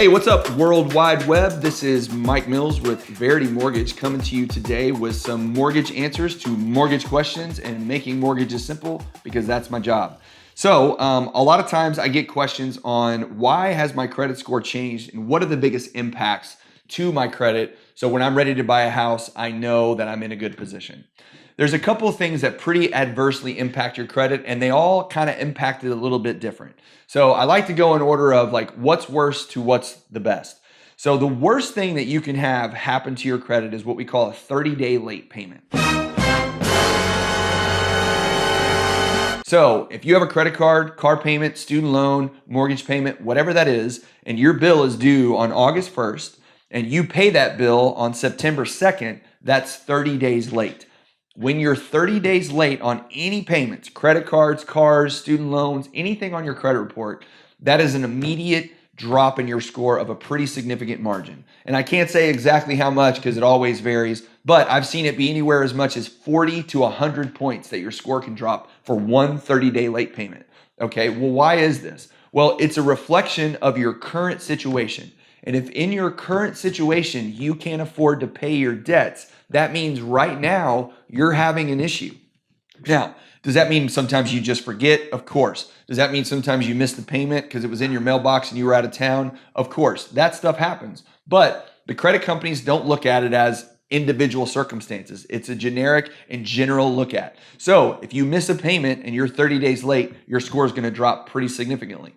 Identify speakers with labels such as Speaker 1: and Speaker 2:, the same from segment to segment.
Speaker 1: Hey, what's up, World Wide Web? This is Mike Mills with Verity Mortgage coming to you today with some mortgage answers to mortgage questions and making mortgages simple because that's my job. So a lot of times I get questions on why has my credit score changed and what are the biggest impacts to my credit. So when I'm ready to buy a house, I know that I'm in a good position. There's a couple of things that pretty adversely impact your credit, and they all kind of impact it a little bit different. So I like to go in order of like what's worse to what's the best. So the worst thing that you can have happen to your credit is what we call a 30-day late payment. So if you have a credit card, car payment, student loan, mortgage payment, whatever that is, and your bill is due on August 1st, and you pay that bill on September 2nd, that's 30 days late. When you're 30 days late on any payments, credit cards, cars, student loans, anything on your credit report, that is an immediate drop in your score of a pretty significant margin. And I can't say exactly how much because it always varies, but I've seen it be anywhere as much as 40 to 100 points that your score can drop for one 30-day late payment. Okay, well, why is this? Well, it's a reflection of your current situation. And if in your current situation, you can't afford to pay your debts, that means right now you're having an issue. Now, does that mean sometimes you just forget? Of course. Does that mean sometimes you missed the payment because it was in your mailbox and you were out of town? Of course, that stuff happens. But the credit companies don't look at it as individual circumstances. It's a generic and general look at. So if you miss a payment and you're 30 days late, your score is going to drop pretty significantly.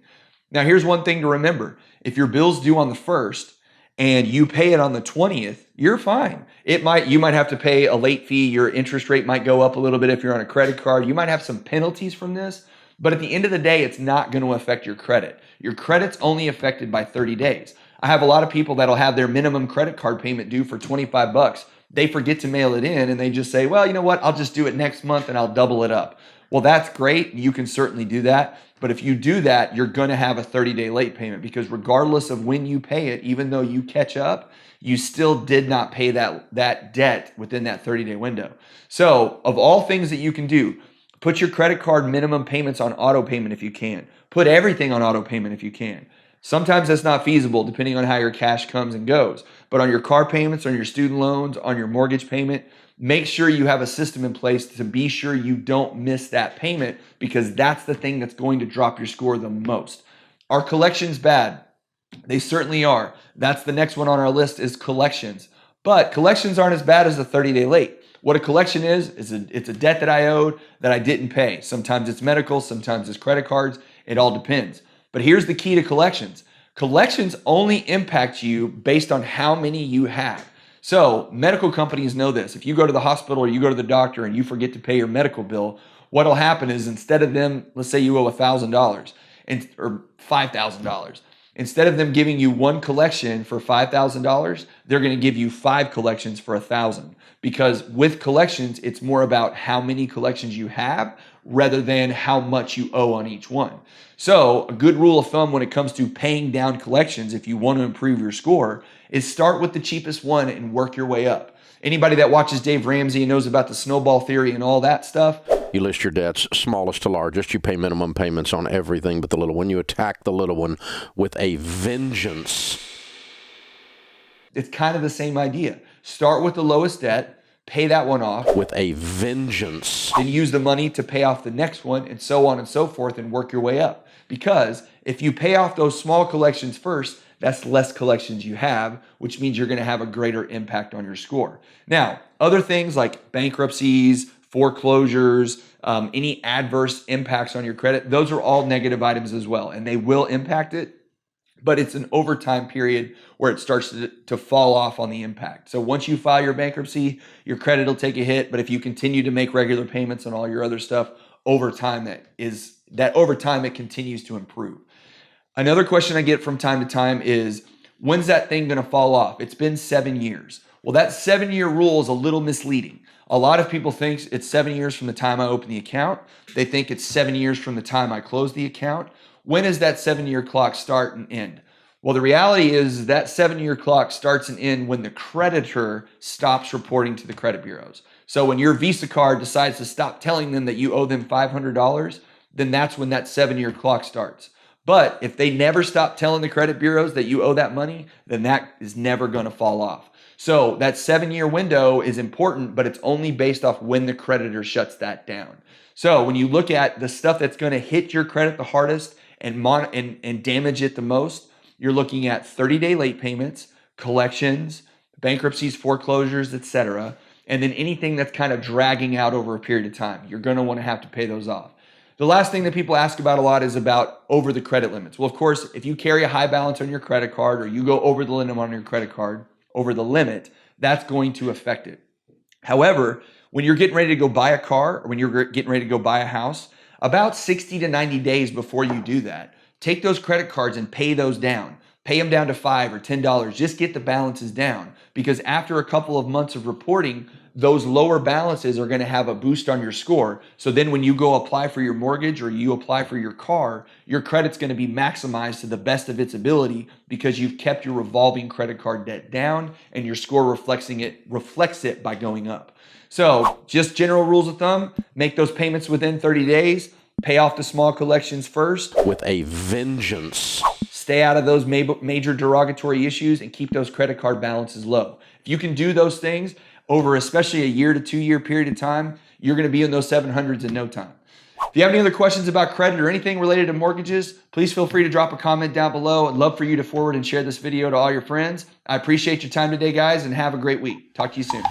Speaker 1: Now, here's one thing to remember. If your bill's due on the 1st and you pay it on the 20th, you're fine. You might have to pay a late fee. Your interest rate might go up a little bit if you're on a credit card. You might have some penalties from this, but at the end of the day, it's not going to affect your credit. Your credit's only affected by 30 days. I have a lot of people that'll have their minimum credit card payment due for 25 bucks. They forget to mail it in and they just say, well, you know what? I'll just do it next month and I'll double it up. Well, that's great. You can certainly do that. But if you do that, you're going to have a 30-day late payment because regardless of when you pay it, even though you catch up, you still did not pay that debt within that 30-day window. So of all things that you can do, put your credit card minimum payments on auto payment if you can. Put everything on auto payment if you can. Sometimes that's not feasible depending on how your cash comes and goes. But on your car payments, on your student loans, on your mortgage payment, make sure you have a system in place to be sure you don't miss that payment because that's the thing that's going to drop your score the most. Are collections bad? They certainly are. That's the next one on our list is collections. But collections aren't as bad as the 30-day late. What a collection is it's a debt that I owed that I didn't pay. Sometimes it's medical, sometimes it's credit cards. It all depends. But here's the key to collections. Collections only impact you based on how many you have. So medical companies know this. If you go to the hospital or you go to the doctor and you forget to pay your medical bill, what'll happen is instead of them, let's say you owe $1,000 or $5,000, instead of them giving you one collection for $5,000, they're going to give you 5 collections for $1,000. Because with collections, it's more about how many collections you have rather than how much you owe on each one. So a good rule of thumb when it comes to paying down collections, if you want to improve your score, is start with the cheapest one and work your way up. Anybody that watches Dave Ramsey and knows about the snowball theory and all that stuff.
Speaker 2: You list your debts smallest to largest. You pay minimum payments on everything but the little one. You attack the little one with a vengeance.
Speaker 1: It's kind of the same idea. Start with the lowest debt, pay that one off.
Speaker 2: With a vengeance.
Speaker 1: Then use the money to pay off the next one and so on and so forth and work your way up. Because if you pay off those small collections first, that's less collections you have, which means you're going to have a greater impact on your score. Now, other things like bankruptcies, foreclosures, any adverse impacts on your credit, those are all negative items as well, and they will impact it, but it's an overtime period where it starts to fall off on the impact. So once you file your bankruptcy, your credit will take a hit, but if you continue to make regular payments on all your other stuff, over time it continues to improve. Another question I get from time to time is, when's that thing going to fall off? It's been 7 years. Well, that 7-year rule is a little misleading. A lot of people think it's 7 years from the time I open the account. They think it's 7 years from the time I close the account. When does that 7-year clock start and end? Well, the reality is that 7-year clock starts and ends when the creditor stops reporting to the credit bureaus. So when your Visa card decides to stop telling them that you owe them $500, then that's when that 7-year clock starts. But if they never stop telling the credit bureaus that you owe that money, then that is never going to fall off. So that 7-year window is important, but it's only based off when the creditor shuts that down. So when you look at the stuff that's going to hit your credit the hardest and damage it the most, you're looking at 30-day late payments, collections, bankruptcies, foreclosures, etc. And then anything that's kind of dragging out over a period of time. You're going to want to have to pay those off. The last thing that people ask about a lot is about over the credit limits. Well, of course, if you carry a high balance on your credit card or you go over the limit on your credit card, over the limit, that's going to affect it. However, when you're getting ready to go buy a car or when you're getting ready to go buy a house, about 60 to 90 days before you do that, take those credit cards and pay those down. Pay them down to $5 or $10. Just get the balances down, because after a couple of months of reporting, those lower balances are going to have a boost on your score. So then when you go apply for your mortgage or you apply for your car, your credit's going to be maximized to the best of its ability because you've kept your revolving credit card debt down and your score reflects it by going up. So just general rules of thumb, make those payments within 30 days, pay off the small collections first.
Speaker 2: With a vengeance.
Speaker 1: Stay out of those major derogatory issues and keep those credit card balances low. If you can do those things over especially a 1 to 2 year period of time, you're going to be in those 700s in no time. If you have any other questions about credit or anything related to mortgages, please feel free to drop a comment down below. I'd love for you to forward and share this video to all your friends. I appreciate your time today, guys, and have a great week. Talk to you soon.